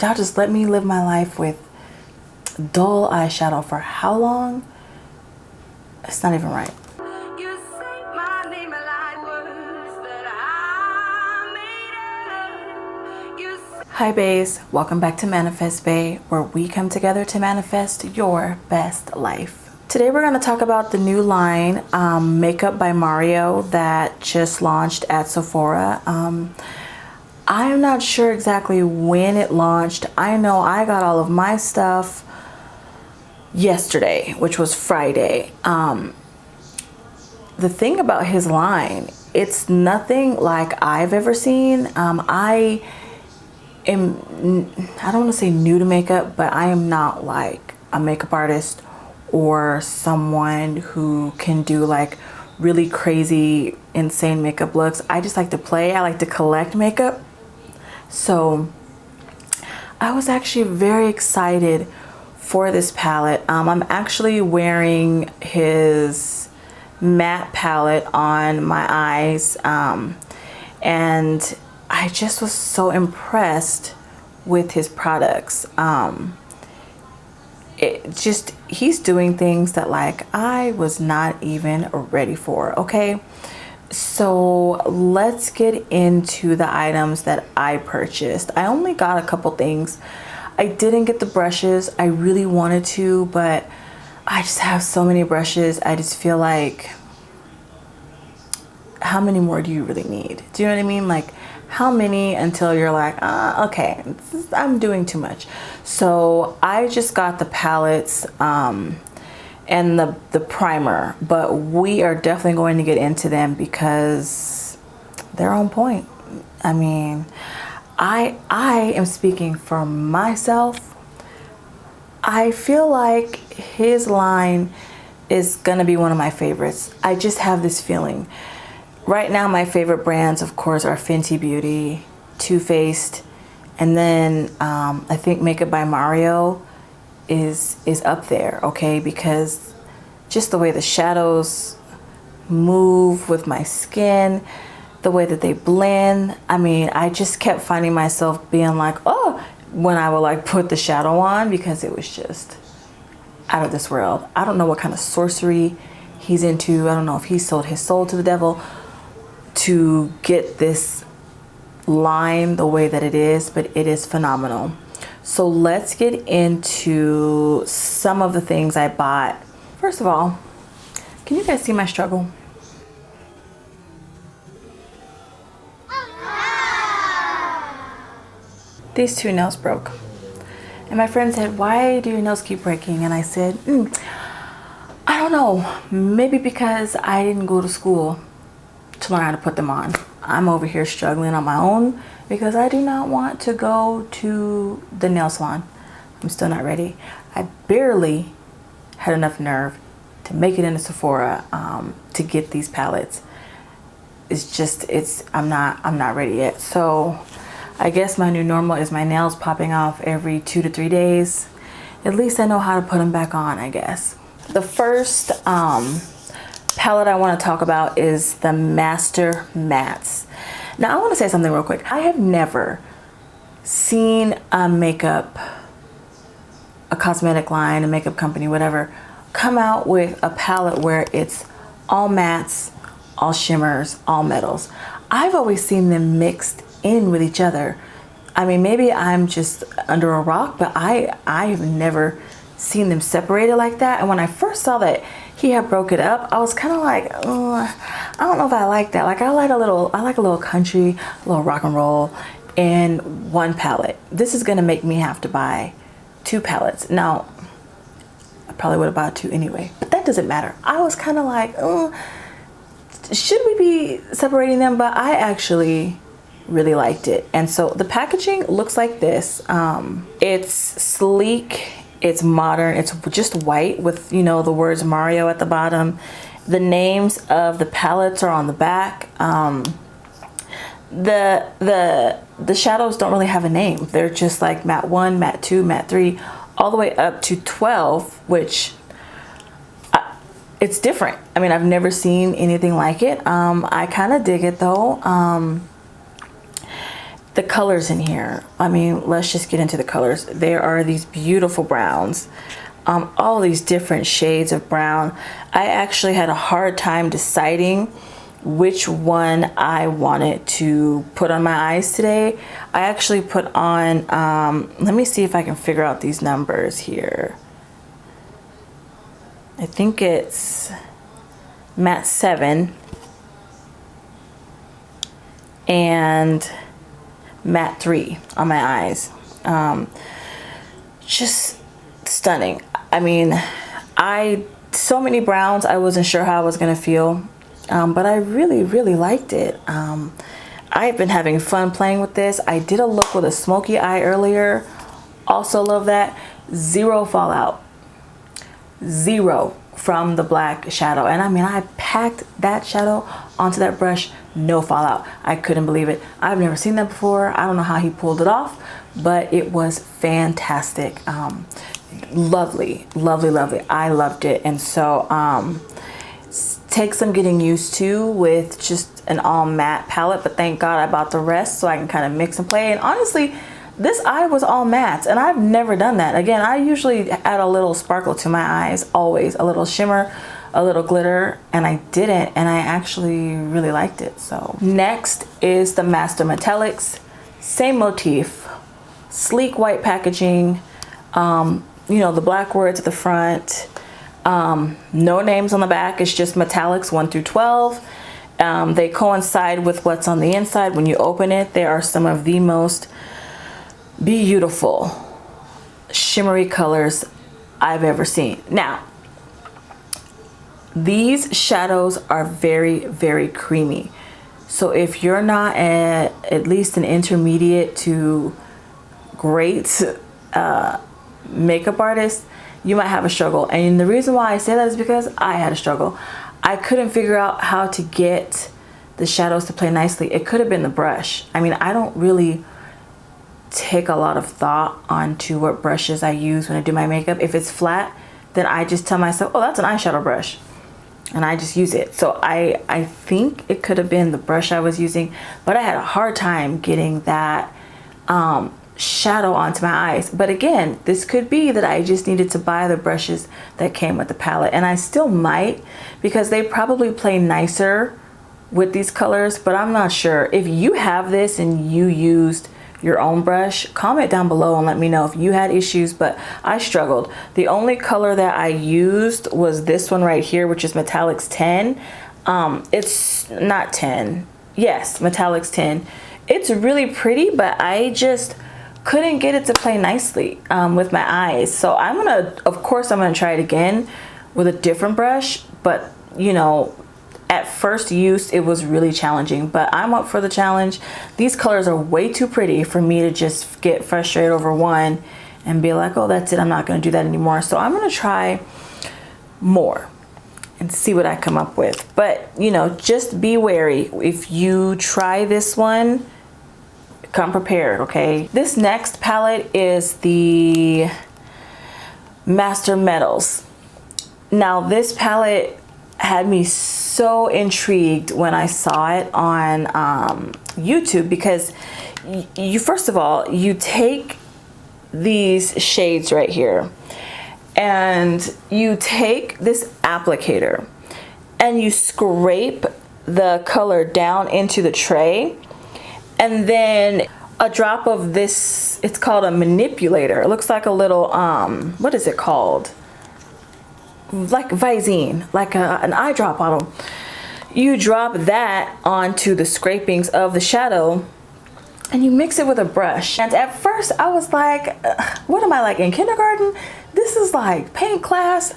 y'all just let me live my life with dull eyeshadow for how long? It's not even right. Hi Baes, welcome back to Manifest Bae, where we come together to manifest your best life. Today we're going to talk about the new line, Makeup by Mario, that just launched at Sephora. I'm not sure exactly when it launched. I know I got all of my stuff yesterday, which was Friday. The thing about his line, it's nothing like I've ever seen. I don't want to say new to makeup, but I am not like a makeup artist or someone who can do like really crazy, insane makeup looks. I just like to play. I like to collect makeup. So I was actually very excited for this palette. I'm actually wearing his matte palette on my eyes, and I just was so impressed with his products. He's doing things that like I was not even ready for. Okay, so let's get into the items that I purchased. I only got a couple things. I didn't get the brushes. I really wanted to, but I just have so many brushes. I just feel like, how many more do you really need? Do you know what I mean? Like, how many until you're like, okay, I'm doing too much. So I just got the palettes and the primer, but we are definitely going to get into them because they're on point. I mean, I am speaking for myself. I feel like his line is gonna be one of my favorites. I just have this feeling. Right now, my favorite brands, of course, are Fenty Beauty, Too Faced, and then I think Makeup by Mario is up there, okay? Because just the way the shadows move with my skin, the way that they blend. I mean, I just kept finding myself being like, oh, when I would like put the shadow on, because it was just out of this world. I don't know what kind of sorcery he's into. I don't know if he sold his soul to the devil to get this line the way that it is, but it is phenomenal. So let's get into some of the things I bought. First of all, can you guys see my struggle? These two nails broke. And my friend said, why do your nails keep breaking? And I said, I don't know. Maybe because I didn't go to school to learn how to put them on. I'm over here struggling on my own because I do not want to go to the nail salon. I'm still not ready. I barely had enough nerve to make it into Sephora to get these palettes. I'm not ready yet. So I guess my new normal is my nails popping off every 2 to 3 days. At least I know how to put them back on, I guess. The first palette I want to talk about is the Master Mattes. Now I want to say something real quick. I have never seen a cosmetic line, a makeup company, whatever, come out with a palette where it's all mattes, all shimmers, all metals. I've always seen them mixed in with each other. I mean, maybe I'm just under a rock, but I have never seen them separated like that. And when I first saw that he had broke it up, I was kind of like, I don't know if I like that. Like I like a little country, a little rock and roll in one palette. This is gonna make me have to buy 2 palettes. Now, I probably would have bought 2 anyway, but that doesn't matter. I was kind of like, should we be separating them? But I actually really liked it. And so the packaging looks like this. It's sleek, it's modern, it's just white with, you know, the words Mario at the bottom. The names of the palettes are on the back. The shadows don't really have a name. They're just like matte 1, matte 2, matte 3, all the way up to 12, which it's different. I mean, I've never seen anything like it. I kind of dig it though. the colors in here. I mean, let's just get into the colors. There are these beautiful browns, all these different shades of brown. I actually had a hard time deciding which one I wanted to put on my eyes today. I actually put on, let me see if I can figure out these numbers here. I think it's matte 7 and matte 3 on my eyes. Just stunning. I mean, so many browns, I wasn't sure how I was gonna feel, but I really liked it. I've been having fun playing with this. I did a look with a smoky eye earlier. Also love that. Zero fallout. Zero from the black shadow. And I mean, I packed that shadow onto that brush, no fallout. I couldn't believe it. I've never seen that before. I don't know how he pulled it off, but it was fantastic. Lovely. I loved it. And so takes some getting used to with just an all matte palette, but thank God I bought the rest so I can kind of mix and play. And honestly, this eye was all mattes, and I've never done that. Again, I usually add a little sparkle to my eyes, always a little shimmer, a little glitter, and I didn't, and I actually really liked it. So next is the Master Metallics. Same motif, sleek white packaging, you know, the black words at the front, no names on the back. It's just metallics 1 through 12. They coincide with what's on the inside. When you open it, there are some of the most beautiful shimmery colors I've ever seen. Now, these shadows are very creamy. So if you're not at least an intermediate to great makeup artist, you might have a struggle. And the reason why I say that is because I had a struggle. I couldn't figure out how to get the shadows to play nicely. It could have been the brush. I mean, I don't really take a lot of thought onto what brushes I use when I do my makeup. If it's flat, then I just tell myself, oh, that's an eyeshadow brush, and I just use it. So I think it could have been the brush I was using, but I had a hard time getting that shadow onto my eyes. But again, this could be that I just needed to buy the brushes that came with the palette, and I still might, because they probably play nicer with these colors, but I'm not sure. If you have this and you used your own brush, comment down below and let me know if you had issues, but I struggled. The only color that I used was this one right here, which is Metallics 10. It's not 10. Yes, Metallics 10. It's really pretty, but I just couldn't get it to play nicely with my eyes. So of course I'm gonna try it again with a different brush, but you know, at first use, it was really challenging, but I'm up for the challenge. These colors are way too pretty for me to just get frustrated over one and be like, oh, that's it, I'm not gonna do that anymore. So I'm gonna try more and see what I come up with. But you know, just be wary. If you try this one, come prepared, okay? This next palette is the Master Metals. Now this palette had me so intrigued when I saw it on YouTube, because you first of all, you take these shades right here and you take this applicator and you scrape the color down into the tray, and then a drop of this, it's called a manipulator. It looks like a little what is it called? Like Visine, like an eye drop bottle. You drop that onto the scrapings of the shadow and you mix it with a brush. And at first I was like, what am I, like in kindergarten? This is like paint class.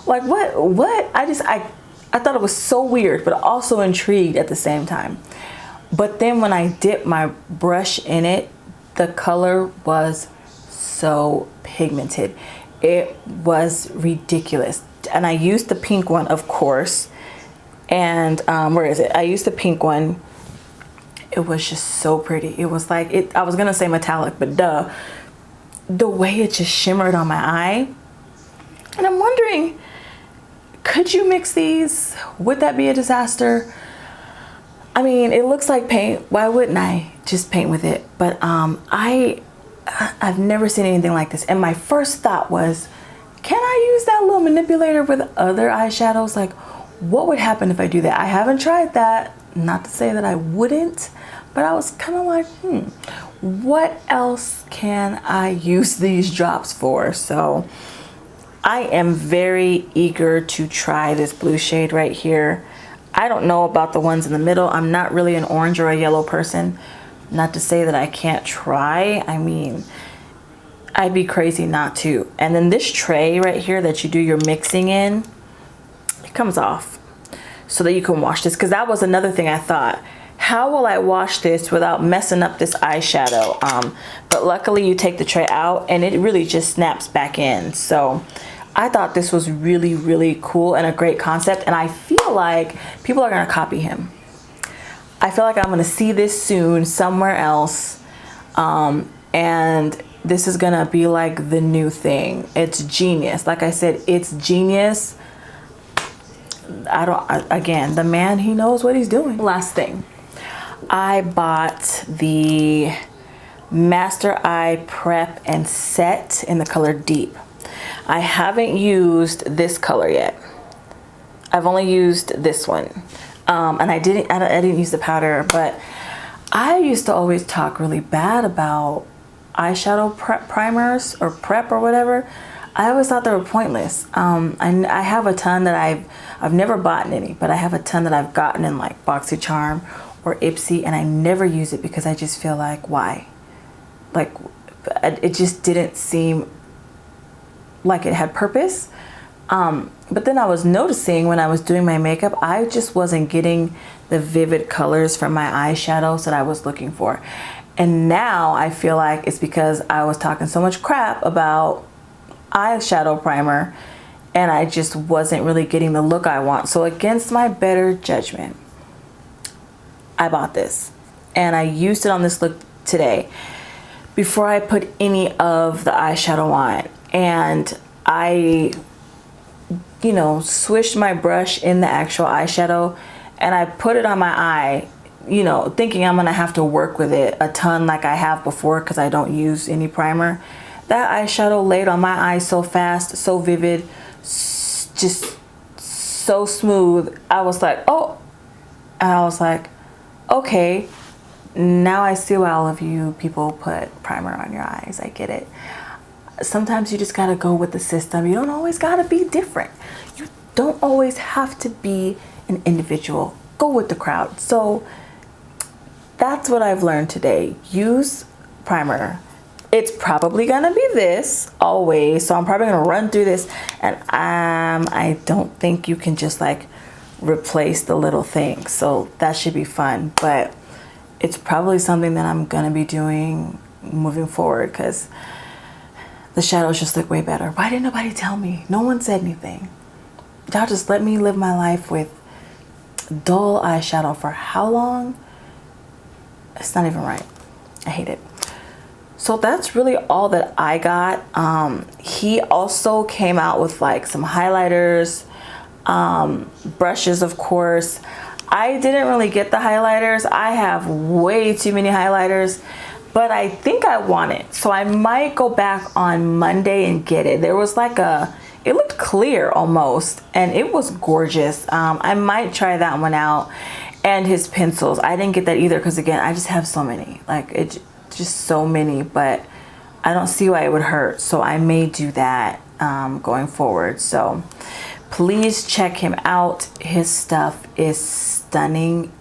Like what? I thought it was so weird, but also intrigued at the same time. But then when I dipped my brush in it, the color was so pigmented. It was ridiculous. And I used the pink one, of course. And where is it? I used the pink one. It was just so pretty. It was like, I was gonna say metallic, but duh. The way it just shimmered on my eye. And I'm wondering, could you mix these? Would that be a disaster? I mean, it looks like paint. Why wouldn't I just paint with it. But I've never seen anything like this. And my first thought was, can I use that little manipulator with other eyeshadows? Like, what would happen if I do that? I haven't tried that. Not to say that I wouldn't, but I was kind of like, what else can I use these drops for? So I am very eager to try this blue shade right here. I don't know about the ones in the middle. I'm not really an orange or a yellow person. Not to say that I can't try. I mean, I'd be crazy not to. And then this tray right here that you do your mixing in, it comes off so that you can wash this. Because that was another thing I thought. How will I wash this without messing up this eyeshadow? But luckily you take the tray out and it really just snaps back in. So I thought this was really, really cool and a great concept. And I feel like people are gonna copy him. I feel like I'm gonna see this soon somewhere else. And this is gonna be like the new thing. It's genius. Like I said, it's genius. Again, the man, he knows what he's doing. Last thing, I bought the Master Eye Prep and Set in the color Deep. I haven't used this color yet. I've only used this one. And I didn't use the powder, but I used to always talk really bad about eyeshadow primers or prep or whatever. I always thought they were pointless. I have a ton that I've never bought any, but I have a ton that I've gotten in like BoxyCharm or Ipsy, and I never use it because I just feel like, why? Like, it just didn't seem like it had purpose. But then I was noticing when I was doing my makeup, I just wasn't getting the vivid colors from my eyeshadows that I was looking for. And now I feel like it's because I was talking so much crap about eyeshadow primer and I just wasn't really getting the look I want. So against my better judgment, I bought this and I used it on this look today before I put any of the eyeshadow on. And I, you know, swished my brush in the actual eyeshadow and I put it on my eye, you know, thinking I'm gonna have to work with it a ton like I have before because I don't use any primer. That eyeshadow laid on my eye so fast, so vivid, just so smooth. I was like, oh, and I was like, okay, now I see why all of you people put primer on your eyes. I get it. Sometimes you just gotta go with the system. You don't always gotta be different. You don't always have to be an individual. Go with the crowd. So that's what I've learned today. Use primer. It's probably gonna be this always, so I'm probably gonna run through this, and I don't think you can just like replace the little thing, so that should be fun. But it's probably something that I'm gonna be doing moving forward because the shadows just look way better. Why didn't nobody tell me? No one said anything. Y'all just let me live my life with dull eyeshadow for how long? It's not even right. I hate it. So that's really all that I got. He also came out with like some highlighters, brushes, of course. I didn't really get the highlighters. I have way too many highlighters, but I think I want it. So I might go back on Monday and get it. There was like it looked clear almost, and it was gorgeous. I might try that one out. And his pencils. I didn't get that either because again, I just have so many. Like it's just so many, but I don't see why it would hurt. So I may do that going forward. So please check him out. His stuff is stunning.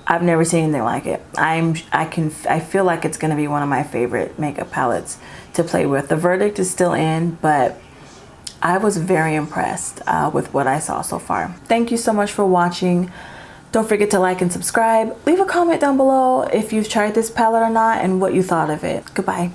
I've never seen anything like it. I feel like it's gonna be one of my favorite makeup palettes to play with. The verdict is still in, but I was very impressed with what I saw so far. Thank you so much for watching. Don't forget to like and subscribe. Leave a comment down below if you've tried this palette or not and what you thought of it. Goodbye.